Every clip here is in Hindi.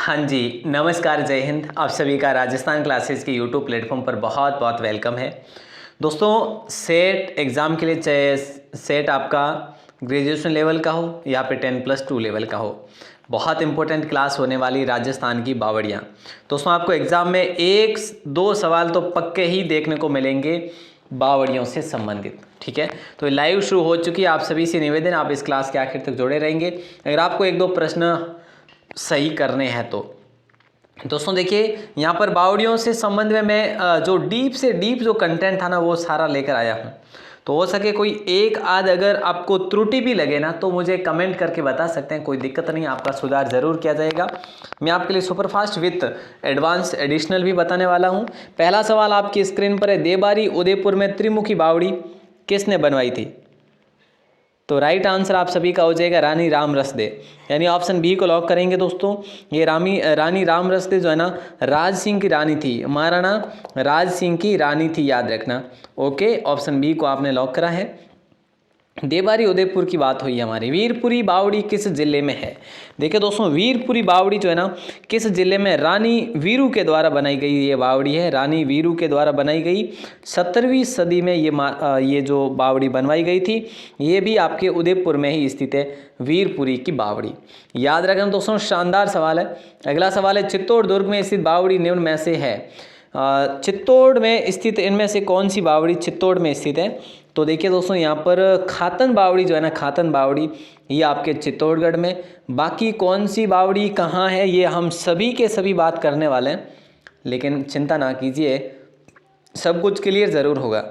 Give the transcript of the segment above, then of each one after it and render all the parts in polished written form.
हाँ जी, नमस्कार, जय हिंद। आप सभी का राजस्थान क्लासेस के यूट्यूब प्लेटफॉर्म पर बहुत बहुत वेलकम है। दोस्तों, सेट एग्ज़ाम के लिए चाहे सेट आपका ग्रेजुएशन लेवल का हो या फिर 10+2 लेवल का हो, बहुत इंपॉर्टेंट क्लास होने वाली राजस्थान की बावड़ियाँ। दोस्तों, आपको एग्ज़ाम में एक दो सवाल तो पक्के ही देखने को मिलेंगे बावड़ियों से संबंधित। ठीक है, तो लाइव शुरू हो चुकी है। आप सभी से निवेदन, आप इस क्लास के आखिर तक जुड़े रहेंगे। अगर आपको एक दो प्रश्न सही करने हैं तो दोस्तों देखिए, यहाँ पर बावड़ियों से संबंध में मैं जो डीप से डीप जो कंटेंट था ना वो सारा लेकर आया हूँ। तो हो सके कोई एक आध अगर आपको त्रुटि भी लगे ना तो मुझे कमेंट करके बता सकते हैं, कोई दिक्कत नहीं, आपका सुधार ज़रूर किया जाएगा। मैं आपके लिए सुपरफास्ट विथ एडवांस एडिशनल भी बताने वाला हूँ। पहला सवाल आपकी स्क्रीन पर है, देबारी उदयपुर में त्रिमुखी बावड़ी किसने बनवाई थी? तो राइट आंसर आप सभी का हो जाएगा रानी राम रसदे, यानी ऑप्शन बी को लॉक करेंगे। दोस्तों, ये रानी राम रसदे जो है ना राज सिंह की रानी थी, महाराणा राज सिंह की रानी थी, याद रखना। ओके, ऑप्शन बी को आपने लॉक करा है। देबारी उदयपुर की बात हुई हमारी। वीरपुरी बावड़ी किस जिले में है? देखिए दोस्तों, वीरपुरी बावड़ी जो है ना किस जिले में, रानी वीरू के द्वारा बनाई गई ये बावड़ी है। रानी वीरू के द्वारा बनाई गई 17वीं सदी में ये जो बावड़ी बनवाई गई थी, ये भी आपके उदयपुर में ही स्थित है, वीरपुरी की बावड़ी। याद रखना दोस्तों, शानदार सवाल है। अगला सवाल है, चित्तौड़ दुर्ग में स्थित बावड़ी निम्न में से है? चित्तौड़ में स्थित इनमें से कौन सी बावड़ी चित्तौड़ में स्थित है? तो देखिए दोस्तों, यहाँ पर खातन बावड़ी जो है ना, खातन बावड़ी ये आपके चित्तौड़गढ़ में। बाकी कौन सी बावड़ी कहाँ है ये हम सभी के सभी बात करने वाले हैं, लेकिन चिंता ना कीजिए, सब कुछ क्लियर ज़रूर होगा।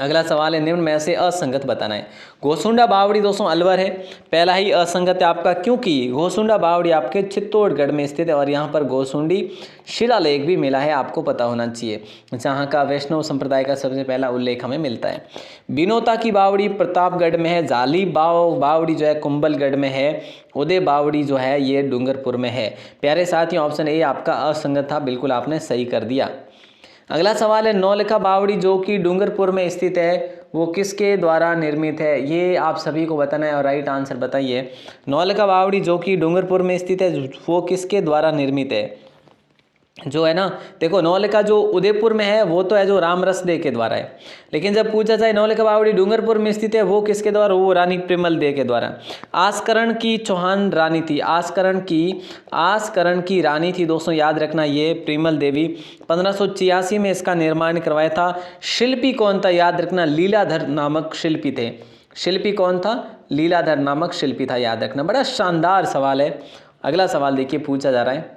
अगला सवाल है, निम्न में से असंगत बताना है। घोसुंडा बावड़ी दोस्तों अलवर है, पहला ही असंगत है आपका, क्योंकि घोसुंडा बावड़ी आपके चित्तौड़गढ़ में स्थित है और यहाँ पर घोसुंडी शिलालेख भी मिला है, आपको पता होना चाहिए, जहाँ का वैष्णव संप्रदाय का सबसे पहला उल्लेख हमें मिलता है। बिनोता की बावड़ी प्रतापगढ़ में है। जाली बावड़ी जो है कुंभलगढ़ में है। उदय बावड़ी जो है ये डूंगरपुर में है। प्यारे साथियों, ऑप्शन ए आपका असंगत था, बिल्कुल आपने सही कर दिया। अगला सवाल है, नौलखा बावड़ी जो कि डूंगरपुर में स्थित है वो किसके द्वारा निर्मित है? ये आप सभी को बताना है और राइट आंसर बताइए। नौलखा बावड़ी जो कि डूंगरपुर में स्थित है वो किसके द्वारा निर्मित है? जो है ना, देखो नौलखा जो उदयपुर में है वो तो है जो राम रसदे के द्वारा है, लेकिन जब पूछा जाए नौलखा बावड़ी डूंगरपुर में स्थित है वो किसके द्वारा, वो रानी प्रिमल दे के द्वारा। आस्करण की चौहान रानी थी, आस्करण की रानी थी दोस्तों, याद रखना, ये प्रिमल देवी। 1586 में इसका निर्माण करवाया था। शिल्पी कौन था? याद रखना, लीलाधर नामक शिल्पी थे। शिल्पी कौन था? लीलाधर नामक शिल्पी था, याद रखना। बड़ा शानदार सवाल है। अगला सवाल देखिए पूछा जा रहा है,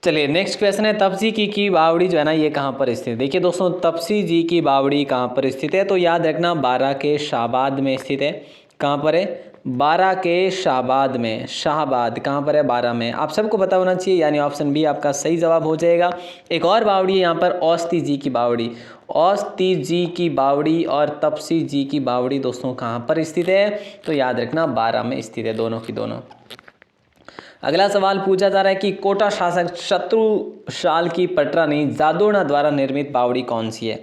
चलिए नेक्स्ट क्वेश्चन है, तपसी की बावड़ी जो है ना ये कहाँ पर स्थित है? देखिए दोस्तों, तपसी जी की बावड़ी कहाँ पर स्थित है? तो याद रखना, बारा के शाहबाद में स्थित है। कहाँ पर है? बारा के शाहबाद में। शाहबाद कहाँ पर है? बारा में। आप सबको पता होना चाहिए, यानी ऑप्शन बी आपका सही जवाब हो जाएगा। एक और बावड़ी है यहाँ पर, औस्ती जी की बावड़ी। औस्ती जी की बावड़ी और तपसी जी की बावड़ी दोस्तों कहाँ पर स्थित है? तो याद रखना, बारा में स्थित है, दोनों की दोनों। अगला सवाल पूछा जा रहा है कि कोटा शासक शत्रुशाल की पटरानी जादोना द्वारा निर्मित बावड़ी कौन सी है?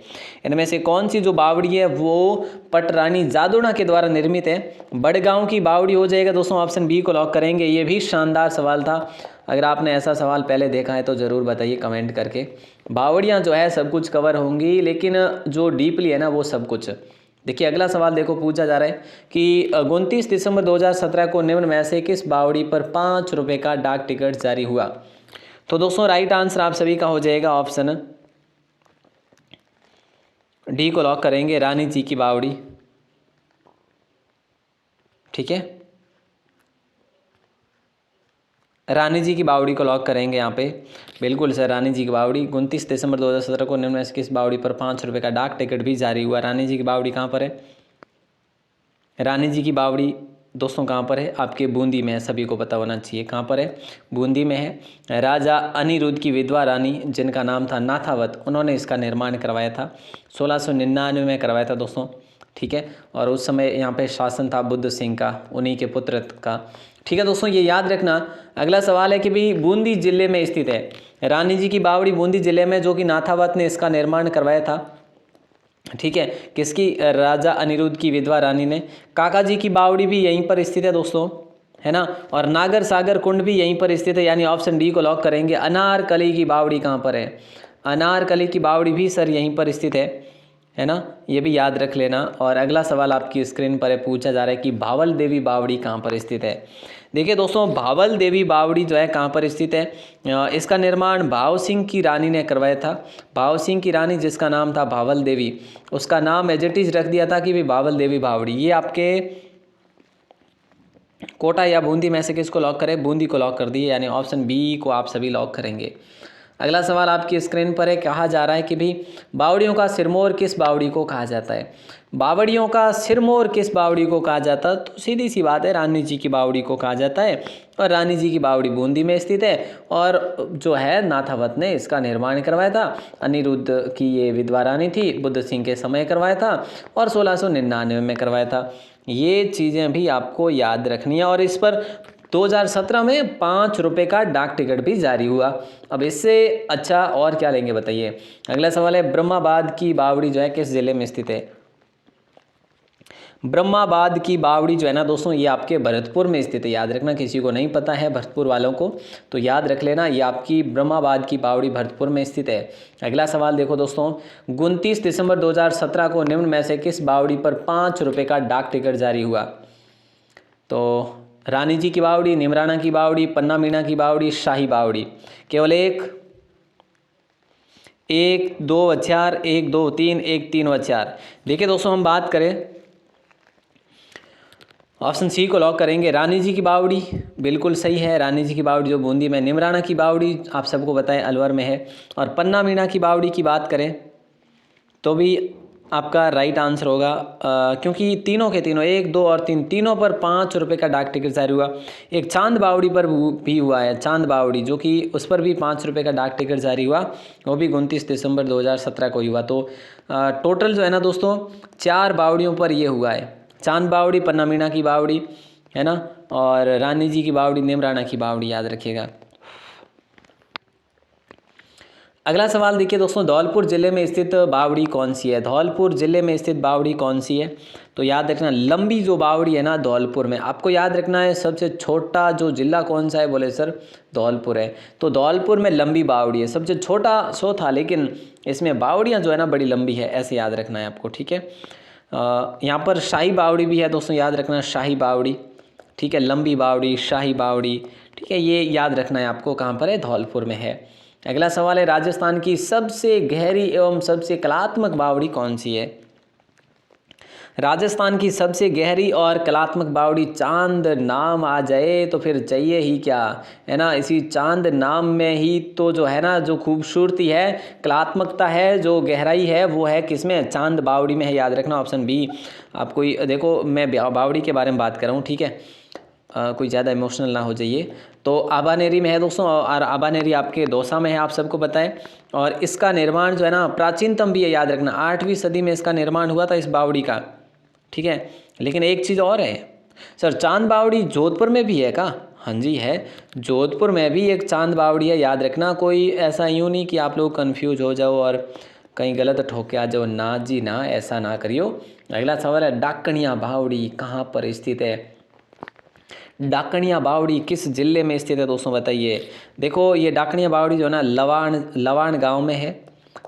इनमें से कौन सी जो बावड़ी है वो पटरानी जादोना के द्वारा निर्मित है? बड़गांव की बावड़ी हो जाएगा दोस्तों, ऑप्शन बी को लॉक करेंगे। ये भी शानदार सवाल था, अगर आपने ऐसा सवाल पहले देखा है तो ज़रूर बताइए कमेंट करके। बावड़ियाँ जो है सब कुछ कवर होंगी, लेकिन जो डीपली है ना वो सब कुछ। देखिए अगला सवाल देखो, पूछा जा रहा है कि 29 दिसंबर 2017 को निम्न में से किस बावड़ी पर 5 रुपये का डाक टिकट जारी हुआ? तो दोस्तों राइट आंसर आप सभी का हो जाएगा, ऑप्शन डी को लॉक करेंगे, रानी जी की बावड़ी। ठीक है, रानी जी की बावड़ी को लॉक करेंगे यहाँ पे। बिल्कुल सर, रानी जी की बावड़ी। 29 दिसंबर 2017 को निम्न में से किस बावड़ी पर 5 रुपये का डाक टिकट भी जारी हुआ? रानी जी की बावड़ी कहाँ पर है? रानी जी की बावड़ी दोस्तों कहाँ पर है? आपके बूंदी में है, सभी को पता होना चाहिए। कहाँ पर है? बूंदी में है। राजा अनिरुद्ध की विधवा रानी जिनका नाम था नाथावत, उन्होंने इसका निर्माण करवाया था। 1699 में करवाया था दोस्तों। ठीक है, और उस समय यहाँ पे शासन था बुद्ध सिंह का, उन्हीं के पुत्र का। ठीक है दोस्तों, ये याद रखना। अगला सवाल है कि भाई बूंदी जिले में स्थित है रानी जी की बावड़ी, बूंदी जिले में, जो कि नाथावत ने इसका निर्माण करवाया था। ठीक है, किसकी? राजा अनिरुद्ध की विधवा रानी ने। काका जी की बावड़ी भी यहीं पर स्थित है दोस्तों। है ना। और नागर सागर कुंड भी यहीं पर स्थित है, यानी ऑप्शन डी को लॉक करेंगे। अनारकली की बावड़ी कहाँ पर है? अनारकली की बावड़ी भी सर यहीं पर स्थित है ना, ये भी याद रख लेना। और अगला सवाल आपकी स्क्रीन पर है, पूछा जा रहा है कि भावल देवी बावड़ी कहाँ पर स्थित है। देखिए दोस्तों, भावल देवी बावड़ी जो है कहाँ पर स्थित है? इसका निर्माण भाव सिंह की रानी ने करवाया था। भाव सिंह की रानी जिसका नाम था भावल देवी, उसका नाम एज इट इज रख दिया था कि भी भावल देवी बावड़ी। ये आपके कोटा या बूंदी में से किसको लॉक करें? बूंदी को लॉक कर दिए, यानी ऑप्शन बी को आप सभी लॉक करेंगे। अगला सवाल आपकी स्क्रीन पर है, कहा जा रहा है कि भाई बावड़ियों का सिरमौर किस बावड़ी को कहा जाता है? बावड़ियों का सिरमौर किस बावड़ी को कहा जाता है? तो सीधी सी बात है, रानी जी की बावड़ी को कहा जाता है। और रानी जी की बावड़ी बूंदी में स्थित है। और जो है नाथावत ने इसका निर्माण करवाया था। अनिरुद्ध की ये विधवा रानी थी, बुद्ध सिंह के समय करवाया था और 1699 में करवाया था। ये चीज़ें भी आपको याद रखनी है। और इस पर 2017 में 5 रुपये का डाक टिकट भी जारी हुआ। अब इससे अच्छा और क्या लेंगे बताइए। अगला सवाल है, ब्रह्माबाद की बावड़ी जो है किस जिले में स्थित है? ब्रह्माबाद की बावड़ी जो है ना दोस्तों, ये आपके भरतपुर में स्थित है। याद रखना, किसी को नहीं पता है भरतपुर वालों को तो याद रख लेना, ये आपकी ब्रह्माबाद की बावड़ी भरतपुर में स्थित है। अगला सवाल देखो दोस्तों, 29 दिसंबर 2017 को निम्न में से किस बावड़ी पर 5 रुपये का डाक टिकट जारी हुआ? तो रानी जी की बावड़ी, निमराना की बावड़ी, पन्ना मीना की बावड़ी, शाही बावड़ी। केवल एक 2 व 4, 1 2 3, 1 3 व 4। देखिए दोस्तों, हम बात करें ऑप्शन सी को लॉक करेंगे। रानी जी की बावड़ी बिल्कुल सही है, रानी जी की बावड़ी जो बूंदी में। निमराना की बावड़ी आप सबको बताएं अलवर में है। और पन्ना मीना की बावड़ी की बात करें तो भी आपका राइट आंसर होगा, क्योंकि तीनों के तीनों 1 2 और 3 तीनों पर 5 रुपये का डाक टिकट जारी हुआ। एक चांद बावड़ी पर भी हुआ है, चांद बावड़ी जो कि उस पर भी 5 रुपये का डाक टिकट जारी हुआ, वो भी 29 दिसंबर 2017 को हुआ। तो टोटल जो है ना दोस्तों 4 बावड़ियों पर ये हुआ है, चांद बावड़ी, पन्ना मीना की बावड़ी, है ना, और रानी जी की बावड़ी, निमराना की बावड़ी, याद रखिएगा। अगला सवाल देखिए दोस्तों, धौलपुर ज़िले में स्थित बावड़ी कौन सी है? धौलपुर ज़िले में स्थित बावड़ी कौन सी है? तो याद रखना, लंबी जो बावड़ी है ना धौलपुर में, आपको याद रखना है सबसे छोटा जो जिला कौन सा है? बोले सर धौलपुर है। तो धौलपुर में लंबी बावड़ी है, सबसे छोटा सो था लेकिन इसमें बावड़ियाँ जो है ना बड़ी लंबी है, ऐसे याद रखना है आपको, ठीक है। यहाँ पर शाही बावड़ी भी है दोस्तों, याद रखना शाही बावड़ी, ठीक है। लंबी बावड़ी, शाही बावड़ी, ठीक है, ये याद रखना है आपको, कहाँ पर है? धौलपुर में है। अगला सवाल है, राजस्थान की सबसे गहरी एवं सबसे कलात्मक बावड़ी कौन सी है? राजस्थान की सबसे गहरी और कलात्मक बावड़ी, चांद नाम आ जाए तो फिर चाहिए ही क्या, है ना। इसी चांद नाम में ही तो जो है ना, जो खूबसूरती है, कलात्मकता है, जो गहराई है, वो है किसमें? चांद बावड़ी में है, याद रखना ऑप्शन बी। आपको देखो, मैं बावड़ी के बारे में बात कर रहा हूँ, ठीक है, कोई ज़्यादा इमोशनल ना हो जाइए। तो आबानेरी में है दोस्तों, और आबानेरी आपके दौसा में है, आप सबको पता है। और इसका निर्माण जो है ना प्राचीनतम भी है, याद रखना 8वीं सदी में इसका निर्माण हुआ था इस बावड़ी का, ठीक है। लेकिन एक चीज़ और है सर, चांद बावड़ी जोधपुर में भी है का? हाँ जी है, जोधपुर में भी एक चांद बावड़ी है, याद रखना। कोई ऐसा यूँ नहीं कि आप लोग कन्फ्यूज हो जाओ और कहीं गलत ठोके आ जाओ, ना जी ना, ऐसा ना करियो। अगला सवाल है, डाकणिया बावड़ी कहाँ पर स्थित है? डाकणिया बावड़ी किस जिले में स्थित है दोस्तों, बताइए। देखो, ये डाकणिया बावड़ी जो है ना लवाण गांव में है,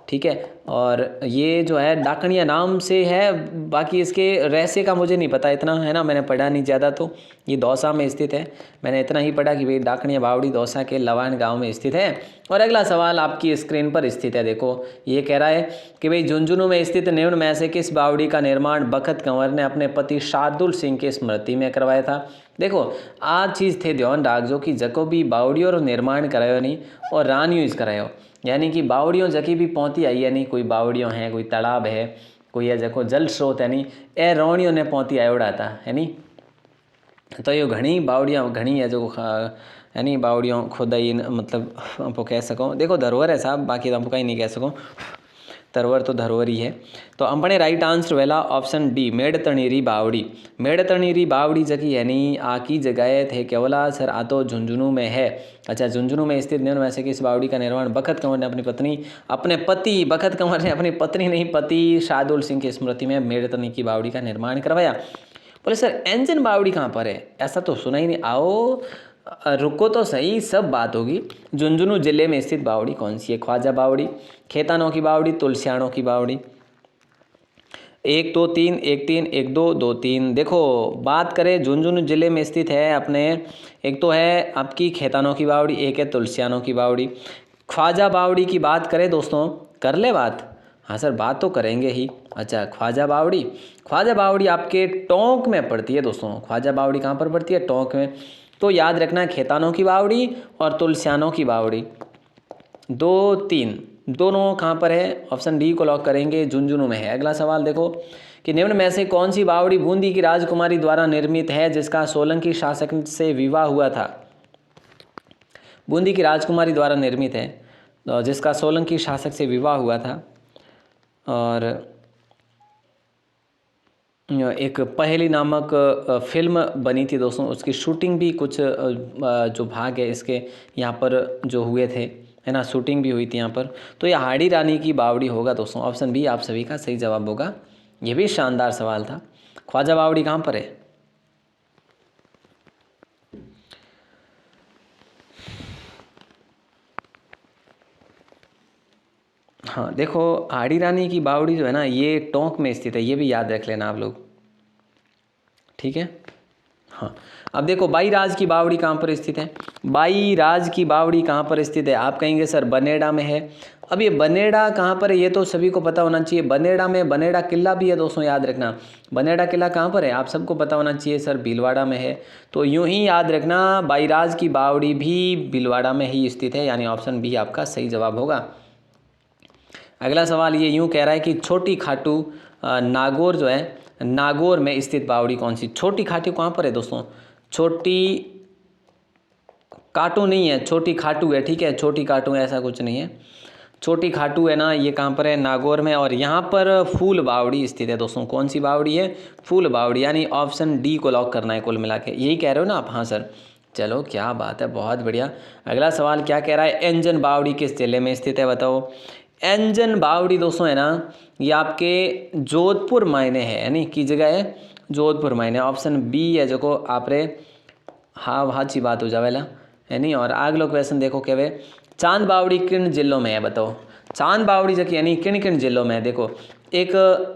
ठीक है। और ये जो है डाकणिया नाम से है, बाकी इसके रहस्य का मुझे नहीं पता इतना, है ना, मैंने पढ़ा नहीं ज़्यादा। तो ये दौसा में स्थित है, मैंने इतना ही पढ़ा कि भाई डाकणिया बावड़ी दौसा के लवाण गांव में स्थित है। और अगला सवाल आपकी स्क्रीन पर स्थित है, देखो ये कह रहा है कि भाई झुंझुनू में स्थित निम्न में से किस बावड़ी का निर्माण बखत कंवर ने अपने पति शार्दुल सिंह की स्मृति में करवाया था? देखो, आ चीज़ थे ध्यान राखजो कि जको भी बावड़ियों रो निर्माण करायो नहीं और रानियों इस करायो, यानी कि बावड़ियों जकी भी पहुँची आई है नहीं, कोई बावड़ियों हैं, कोई तालाब है, कोई है जको जल स्रोत है नहीं, ए रोणियों ने पहुँची आयोड़ा था, है नहीं। तो ये घनी बावड़ियाँ घनी है जो है नहीं, बावड़ियों खोदाई, मतलब आपको कह सकूँ, देखो धरोहर है साहब, बाकी तो आपको कहीं नहीं कह सकूँ, धरोहर तो धरोहर ही है। तो अपने राइट आंसर वेला ऑप्शन डी, मेड़तणीरी बावड़ी। मेड़तणीरी बावड़ी जकी यानी आकी जगह थे केवला सर, आ तो झुंझुनू में है। अच्छा, झुंझुनू में स्थित निम्न में से किस बावड़ी का निर्माण बखत कंवर ने अपने पति बखत कंवर ने अपनी पत्नी नहीं, पति शार्दुल सिंह की स्मृति में मेड़तणी की बावड़ी का निर्माण करवाया? बोले सर एंजन बावड़ी कहाँ पर है, ऐसा तो सुना ही नहीं। आओ रुको तो सही, सब बात होगी। झुंझुनू जिले में स्थित बावड़ी कौन सी है? ख्वाजा बावड़ी, खेतानों की बावड़ी, तुलसियानों की बावड़ी। 1 2 3 1 3 1 2 2 3। देखो बात करें झुंझुनू जिले में स्थित है अपने, एक तो है आपकी खेतानों की बावड़ी, एक है तुलसियानों की बावड़ी। ख्वाजा बावड़ी की बात करें दोस्तों, कर ले बात? हाँ सर बात तो करेंगे ही। अच्छा ख्वाजा बावड़ी, ख्वाजा बावड़ी आपके टोंक में पड़ती है दोस्तों। ख्वाजा बावड़ी कहाँ पर पड़ती है? टोंक में। तो याद रखना खेतानों की बावड़ी और तुलसियानों की बावड़ी। 2 3 दोनों कहाँ पर है? ऑप्शन डी को लॉक करेंगे, झुंझुनू में है। अगला सवाल देखो कि निम्न में से कौन सी बावड़ी बूंदी की राजकुमारी द्वारा निर्मित है जिसका सोलंकी शासक से विवाह हुआ था? बूंदी की राजकुमारी द्वारा निर्मित है जिसका सोलंकी शासक से विवाह हुआ था। और एक पहेली नामक फिल्म बनी थी दोस्तों, उसकी शूटिंग भी कुछ जो भाग है इसके यहाँ पर जो हुए थे, है ना, शूटिंग भी हुई थी यहाँ पर। तो ये हाड़ी रानी की बावड़ी होगा दोस्तों। ऑप्शन बी आप सभी का सही जवाब होगा। ये भी शानदार सवाल था। ख्वाजा बावड़ी कहाँ पर है? हाँ देखो हाड़ी रानी की बावड़ी जो है ना, ये टोंक में स्थित है, ये भी याद रख लेना आप लोग, ठीक है। हाँ अब देखो बाई राज की बावड़ी कहाँ पर स्थित है? बाई राज की बावड़ी कहाँ पर स्थित है? आप कहेंगे सर बनेड़ा में है। अब ये बनेड़ा कहाँ पर है ये तो सभी को पता होना चाहिए। बनेड़ा में बनेड़ा किला भी है दोस्तों, याद रखना। बनेड़ा किला कहाँ पर है आप सबको पता होना चाहिए, सर भीलवाड़ा में है। तो यूं ही याद रखना बाई राज की बावड़ी भी भीलवाड़ा में ही स्थित है, यानी ऑप्शन बी आपका सही जवाब होगा। अगला सवाल ये यूं कह रहा है कि छोटी खाटू नागौर जो है, नागौर में स्थित बावड़ी कौन सी? छोटी खाटू कहाँ पर है दोस्तों? छोटी काटू नहीं है, छोटी खाटू है, ठीक है। छोटी काटू है ऐसा कुछ नहीं है, छोटी खाटू है ना, ये कहाँ पर है? नागौर में। और यहाँ पर फूल बावड़ी स्थित है दोस्तों। कौन सी बावड़ी है? फूल बावड़ी, यानी ऑप्शन डी को लॉक करना है कुल मिला के। यही कह रहे हो ना आप? हाँ सर चलो क्या बात है, बहुत बढ़िया। अगला सवाल क्या कह रहा है? एंजन बावड़ी किस जिले में स्थित है बताओ? एंजन बावड़ी दोस्तों है ना, ये आपके जोधपुर मायने है, यानी की जगह है जोधपुर मायने। ऑप्शन बी है जो आप रे हाँ वहाँ अच्छी बात हो जावेला है नहीं। और अगलो क्वेश्चन देखो क्या वे चांद बावड़ी किन जिलों में है बताओ? चांद बावड़ी जो यानी किन किन जिलों में है? देखो एक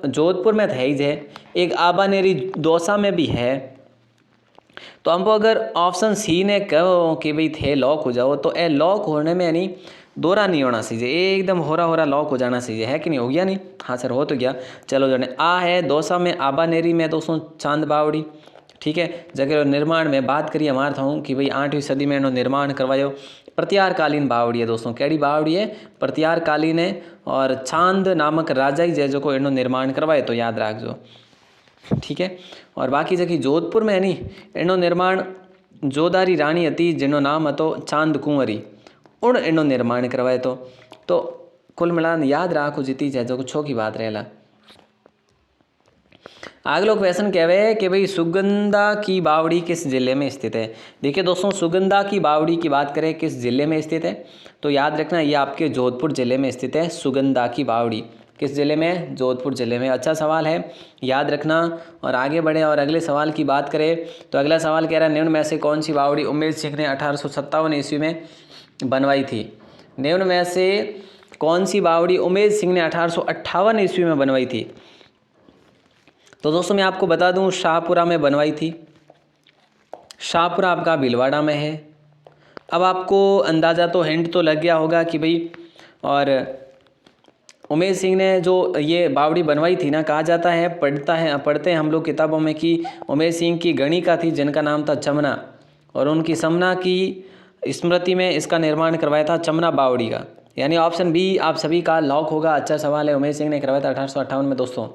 जोधपुर में है ही है, एक आबानेरी दौसा में भी है। तो हमको अगर ऑप्शन सी ने कहो कि भाई थे लॉक हो जाओ, तो ए लॉक होने में यानी दोहरा नहीं होना चाहिए, एकदम होरा लॉक हो जाना चाहिए, है कि नहीं? हो गया नहीं? हाँ सर हो तो गया। चलो जाने आ है दौसा में, आबानेरी में दोस्तों चांद बावड़ी, ठीक है। जगह निर्माण में बात करिए हमारा था कि भाई 8वीं सदी में इन्हों निर्माण करवायो। प्रत्यारकालीन बावड़ी है दोस्तों, कैडी बावड़ी है? प्रत्यारकालीन है। और चांद नामक राजा ही जैजो को इन्हों निर्माण करवाए, तो याद रखो, ठीक है। और बाकी जगह जोधपुर में है नी एनो निर्माण जोधारी रानी हती जिनो नाम हतो चांद कुंवरी, उन एनो निर्माण करवाए। तो कुल मिलान याद रखो जीती जाए जो छो की बात रहेला। अगलो क्वेश्चन कहवे कि भाई सुगंधा की बावड़ी किस जिले में स्थित है? देखिए दोस्तों सुगंधा की बावड़ी की बात करें किस जिले में स्थित है, तो याद रखना ये आपके जोधपुर जिले में स्थित है। सुगंधा की बावड़ी किस जिले में? जोधपुर जिले में। अच्छा सवाल है, याद रखना। और आगे बढ़े और अगले सवाल की बात करें तो अगला सवाल कह रहा है निम्न में से कौन सी बावड़ी उमेद सिंह ने 1857 ईस्वी में बनवाई थी? निम्न में से कौन सी बावड़ी उमेद सिंह ने 1858 ईस्वी में बनवाई थी? तो दोस्तों मैं आपको बता दूं शाहपुरा में बनवाई थी। शाहपुरा आपका भीलवाड़ा में है। अब आपको अंदाज़ा तो हिंट तो लग गया होगा कि भाई और उमेद सिंह ने जो ये बावड़ी बनवाई थी ना, कहा जाता है पढ़ते हैं हम लोग किताबों में कि उमेद सिंह की गणिका थी जिनका नाम था चमना, और उनकी समना की स्मृति में इसका निर्माण करवाया था चमना बावड़ी का, यानी ऑप्शन बी आप सभी का लॉक होगा। अच्छा सवाल है, उमेद सिंह ने करवाया था 1858 में दोस्तों,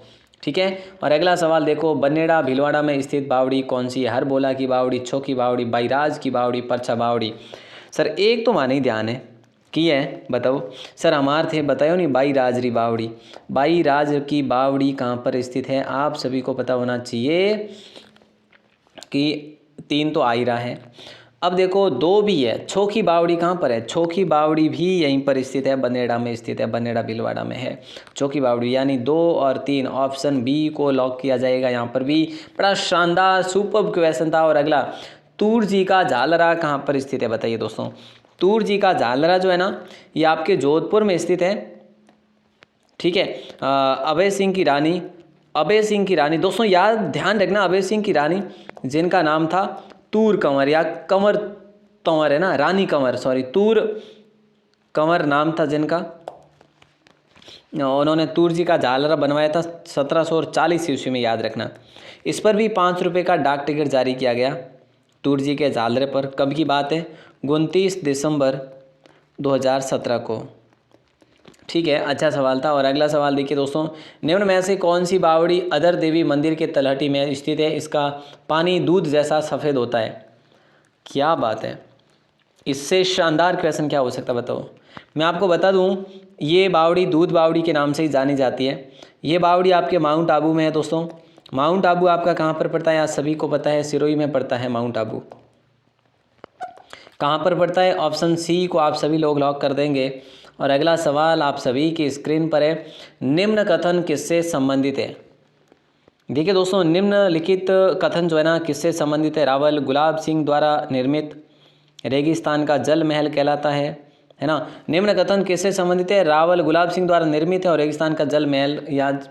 ठीक है। और अगला सवाल देखो बनेड़ा भीलवाड़ा में स्थित बावड़ी कौन सी है? हरबोला की बावड़ी, छो की बावड़ी, बाईराज की बावड़ी, परछा बावड़ी। सर एक तो माने ही ध्यान है की है बताओ सर हमारे थे बताओ नहीं। बाई राज री बावड़ी, बाई राज की बावड़ी कहाँ पर स्थित है? आप सभी को पता होना चाहिए कि 3 तो आ ही रहा है। अब देखो दो भी है, छोकी बावड़ी कहाँ पर है, छोकी बावड़ी भी यहीं पर स्थित है, बनेड़ा में स्थित है, बनेड़ा भीलवाड़ा में है छोकी बावड़ी, यानी 2 और 3 ऑप्शन बी को लॉक किया जाएगा। यहाँ पर भी बड़ा शानदार सुपर्ब क्वेश्चन था। और अगला, तूर जी का झालरा कहाँ पर स्थित है, बताइए दोस्तों। तूर जी का झालरा जो है ना, ये आपके जोधपुर में स्थित है, ठीक है। अभय सिंह की रानी, अभय सिंह की रानी दोस्तों याद ध्यान रखना, अभय सिंह की रानी जिनका नाम था तूर कंवर या कंवर तंवर है ना, रानी कंवर, सॉरी तूर कंवर नाम था जिनका, उन्होंने तूर जी का झालरा बनवाया था 1740 ईस्वी में, याद रखना। इस पर भी 5 रुपये का डाक टिकट जारी किया गया तूर जी के झालरे पर। कब की बात है, 29 दिसंबर 2017 को, ठीक है। अच्छा सवाल था। और अगला सवाल देखिए दोस्तों, निम्न में से कौन सी बावड़ी अधर देवी मंदिर के तलहटी में स्थित है, इसका पानी दूध जैसा सफ़ेद होता है। क्या बात है, इससे शानदार क्वेश्चन क्या हो सकता है बताओ। मैं आपको बता दूं, ये बावड़ी दूध बावड़ी के नाम से ही जानी जाती है। ये बावड़ी आपके माउंट आबू में है दोस्तों। माउंट आबू आपका कहाँ पर पड़ता है, आज सभी को पता है, सिरोही में पड़ता है माउंट आबू। कहाँ पर पड़ता है, ऑप्शन सी को आप सभी लोग लॉक कर देंगे। और अगला सवाल आप सभी की स्क्रीन पर है, निम्न कथन किससे संबंधित है। देखिए दोस्तों, निम्नलिखित कथन जो है ना किससे संबंधित है, रावल गुलाब सिंह द्वारा निर्मित रेगिस्तान का जल महल कहलाता है ना। निम्न कथन किससे संबंधित है, रावल गुलाब सिंह द्वारा निर्मित है और रेगिस्तान का जल महल, याद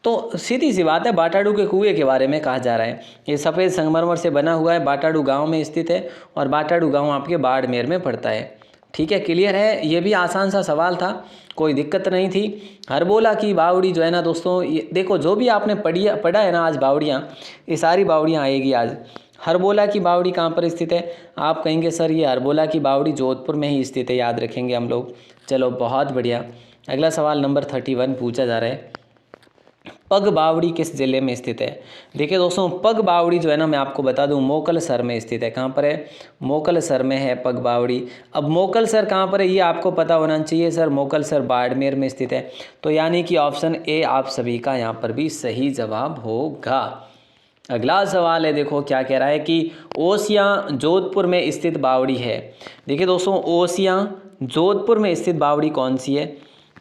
तो सीधी सी बात है, बाटाडू के कुएं के बारे में कहा जा रहा है। ये सफ़ेद संगमरमर से बना हुआ है, बाटाडू गांव में स्थित है और बाटाडू गांव आपके बाड़मेर में पड़ता है, ठीक है। क्लियर है, ये भी आसान सा सवाल था, कोई दिक्कत नहीं थी। हरबोला की बावड़ी जो है ना दोस्तों, ये देखो जो भी आपने पढ़ा है ना आज बावड़ियाँ, ये सारी बावड़ियाँ आएगी आज। हरबोला की बावड़ी कहाँ पर स्थित है, आप कहेंगे सर ये हरबोला की बावड़ी जोधपुर में ही स्थित है, याद रखेंगे हम लोग। चलो बहुत बढ़िया। अगला सवाल नंबर 31 पूछा जा रहा है, पग बावड़ी किस जिले में स्थित है। देखिए दोस्तों, पग बावड़ी जो है ना मैं आपको बता दूं मोकलसर में स्थित है। कहाँ पर है, मोकलसर में है पग बावड़ी। अब मोकलसर कहाँ पर है ये आपको पता होना चाहिए सर, मोकलसर बाड़मेर में स्थित है। तो यानी कि ऑप्शन ए आप सभी का यहाँ पर भी सही जवाब होगा। अगला सवाल है, देखो क्या कह रहा है कि ओसियाँ जोधपुर में स्थित बावड़ी है। देखिए दोस्तों, ओसियाँ जोधपुर में स्थित बावड़ी कौन सी है,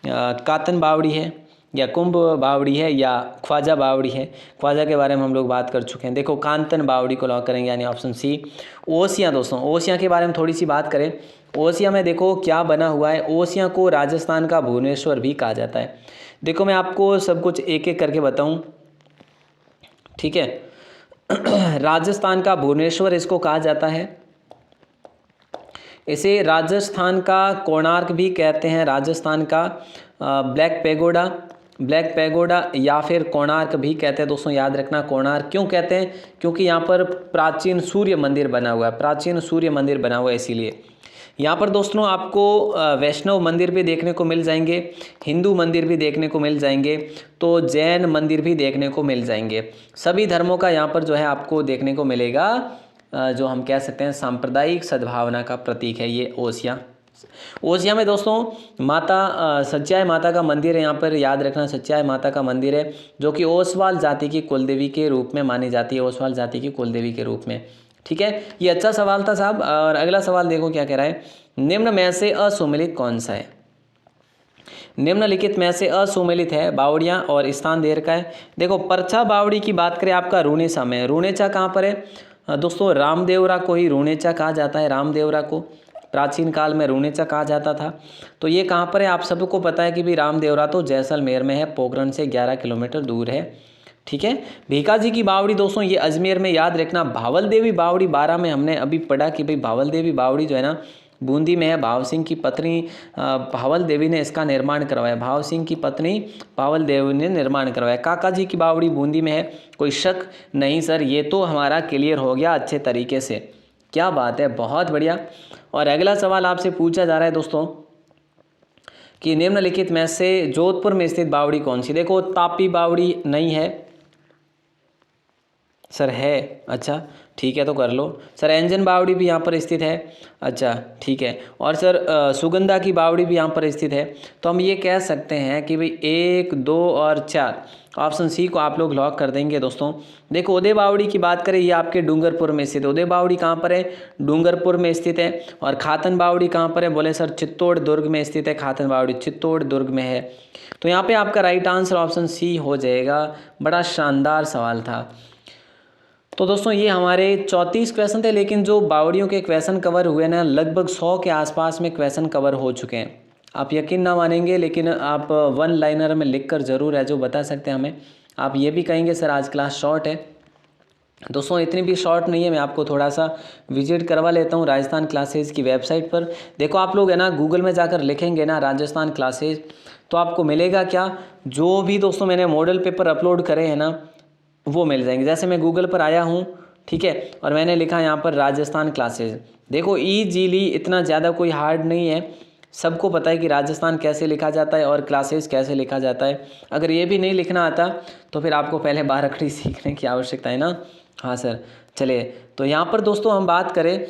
कातन बावड़ी है या कुंभ बावड़ी है या ख्वाजा बावड़ी है। ख्वाजा के बारे में हम लोग बात कर चुके हैं। देखो कांतन बावड़ी को लॉक करेंगे, यानी ऑप्शन सी। ओसियाँ दोस्तों, ओसियाँ के बारे में थोड़ी सी बात करें। ओसियाँ में देखो क्या बना हुआ है, ओसियाँ को राजस्थान का भुवनेश्वर भी कहा जाता है। देखो मैं आपको सब कुछ एक एक करके बताऊँ, ठीक है। राजस्थान का भुवनेश्वर इसको कहा जाता है, इसे राजस्थान का कोणार्क भी कहते हैं, राजस्थान का ब्लैक पैगोडा या फिर कोणार्क भी कहते हैं दोस्तों, याद रखना। कोणार्क क्यों कहते हैं, क्योंकि यहाँ पर प्राचीन सूर्य मंदिर बना हुआ है, प्राचीन सूर्य मंदिर बना हुआ है, इसीलिए। यहाँ पर दोस्तों आपको वैष्णव मंदिर भी देखने को मिल जाएंगे, हिंदू मंदिर भी देखने को मिल जाएंगे, तो जैन मंदिर भी देखने को मिल जाएंगे। सभी धर्मों का यहाँ पर जो है आपको देखने को मिलेगा, जो हम कह सकते हैं सांप्रदायिक सद्भावना का प्रतीक है ये ओसियाँ। ओसियाँ में दोस्तों माता सच्चाई माता का मंदिर है, यहाँ पर याद रखना सच्चाई माता का मंदिर है, जो कि ओसवाल जाति की कुलदेवी के रूप में मानी जाती है, ओसवाल जाति की कुलदेवी के रूप में, ठीक है। ये अच्छा सवाल था साहब। और अगला सवाल देखो क्या कह रहा है, निम्न में से असुमेलित कौन सा है। निम्नलिखित में से असुमेलित है बावड़ियाँ और स्थान देर का है। देखो परछा बावड़ी की बात करें आपका रूणेचा में, रूणेचा कहाँ पर है दोस्तों, रामदेवरा को ही रूणेचा कहा जाता है, रामदेवरा को प्राचीन काल में रूणेचा कहा जाता था। तो ये कहाँ पर है, आप सबको पता है कि भाई रामदेवरा तो जैसलमेर में है, पोखरण से 11 किलोमीटर दूर है, ठीक है। भीकाजी की बावड़ी दोस्तों ये अजमेर में, याद रखना। भावल देवी बावड़ी 12 में हमने अभी पढ़ा कि भाई भावल देवी बावड़ी जो है ना बूंदी में है, भाव सिंह की पत्नी भावल देवी ने इसका निर्माण करवाया, भाव सिंह की पत्नी भावल देवी ने निर्माण करवाया। काका जी की बावड़ी बूंदी में है, कोई शक नहीं सर, ये तो हमारा क्लियर हो गया अच्छे तरीके से। क्या बात है, बहुत बढ़िया। और अगला सवाल आपसे पूछा जा रहा है दोस्तों कि निम्नलिखित में से जोधपुर में स्थित बावड़ी कौन सी। देखो तापी बावड़ी नहीं है सर, है, अच्छा ठीक है तो कर लो। सर एंजन बावड़ी भी यहाँ पर स्थित है, अच्छा ठीक है। और सर सुगंधा की बावड़ी भी यहाँ पर स्थित है। तो हम ये कह सकते हैं कि भाई 1, 2 और 4 ऑप्शन सी को आप लोग लॉक कर देंगे दोस्तों। देखो उदय बावड़ी की बात करें, ये आपके डूंगरपुर में स्थित है। उदय बावड़ी कहाँ पर है? डूंगरपुर में स्थित है। और खातन बावड़ी कहाँ पर है? बोले सर चित्तौड़ दुर्ग में स्थित है। खातन बावड़ी चित्तौड़ दुर्ग में है। तो यहाँ पे आपका राइट आंसर ऑप्शन सी हो जाएगा। बड़ा शानदार सवाल था। तो दोस्तों ये हमारे 34 क्वेश्चन थे, लेकिन जो बावड़ियों के क्वेश्चन कवर हुए ना, लगभग 100 के आसपास में क्वेश्चन कवर हो चुके हैं। आप यकीन ना मानेंगे, लेकिन आप 1 लाइनर में लिख कर ज़रूर है जो बता सकते हैं हमें। आप ये भी कहेंगे सर आज क्लास शॉर्ट है। दोस्तों इतनी भी शॉर्ट नहीं है, मैं आपको थोड़ा सा विजिट करवा लेता हूँ राजस्थान क्लासेज की वेबसाइट पर। देखो आप लोग है ना गूगल में जाकर लिखेंगे ना राजस्थान क्लासेज, तो आपको मिलेगा क्या? जो भी दोस्तों मैंने मॉडल पेपर अपलोड करे हैं ना वो मिल जाएंगे। जैसे मैं गूगल पर आया हूँ, ठीक है, और मैंने लिखा यहाँ पर राजस्थान क्लासेज। देखो ईजीली, इतना ज़्यादा कोई हार्ड नहीं है, सबको पता है कि राजस्थान कैसे लिखा जाता है और क्लासेज कैसे लिखा जाता है। अगर ये भी नहीं लिखना आता तो फिर आपको पहले बारहखड़ी सीखने की आवश्यकता है ना। हाँ सर, चलिए तो यहाँ पर दोस्तों हम बात करें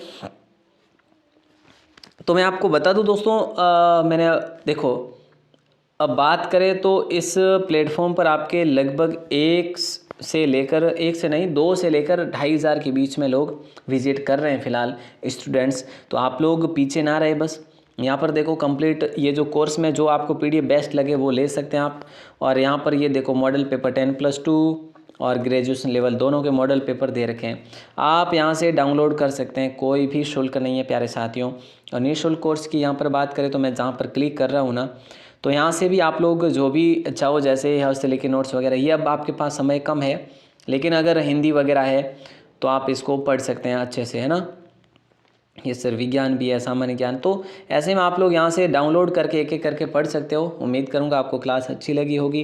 तो मैं आपको बता दूँ दोस्तों, मैंने देखो अब बात करें तो इस प्लेटफॉर्म पर आपके लगभग 1 से नहीं 2 से लेकर 2,500 के बीच में लोग विजिट कर रहे हैं फ़िलहाल स्टूडेंट्स। तो आप लोग पीछे ना रहे, बस यहाँ पर देखो कंप्लीट ये जो कोर्स में जो आपको PDF बेस्ट लगे वो ले सकते हैं आप। और यहाँ पर ये देखो मॉडल पेपर 10+2 और ग्रेजुएशन लेवल दोनों के मॉडल पेपर दे रखे हैं। आप यहाँ से डाउनलोड कर सकते हैं, कोई भी शुल्क नहीं है प्यारे साथियों। और निःशुल्क कोर्स की यहाँ पर बात करें तो मैं जहाँ पर क्लिक कर रहा हूँ ना, तो यहाँ से भी आप लोग जो भी चाहो, जैसे हस्तलिखित के नोट्स वगैरह, ये अब आपके पास समय कम है, लेकिन अगर हिंदी वगैरह है तो आप इसको पढ़ सकते हैं अच्छे से, है ना। ये सर विज्ञान भी है, सामान्य ज्ञान, तो ऐसे में आप लोग यहाँ से डाउनलोड करके एक एक करके पढ़ सकते हो। उम्मीद करूँगा आपको क्लास अच्छी लगी होगी।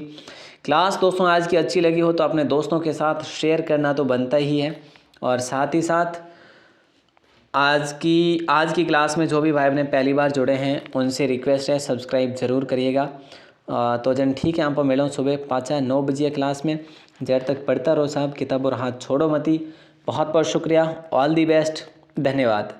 क्लास दोस्तों आज की अच्छी लगी हो तो अपने दोस्तों के साथ शेयर करना तो बनता ही है। और साथ ही साथ आज की क्लास में जो भी भाई बहन पहली बार जुड़े हैं उनसे रिक्वेस्ट है सब्सक्राइब ज़रूर करिएगा। तो जन ठीक है, यहाँ पर मिलो सुबह 5-9 बजे क्लास में। जब तक पढ़ता रहो साहब किताब और हाथ छोड़ो मती। बहुत बहुत शुक्रिया, ऑल दी बेस्ट, धन्यवाद।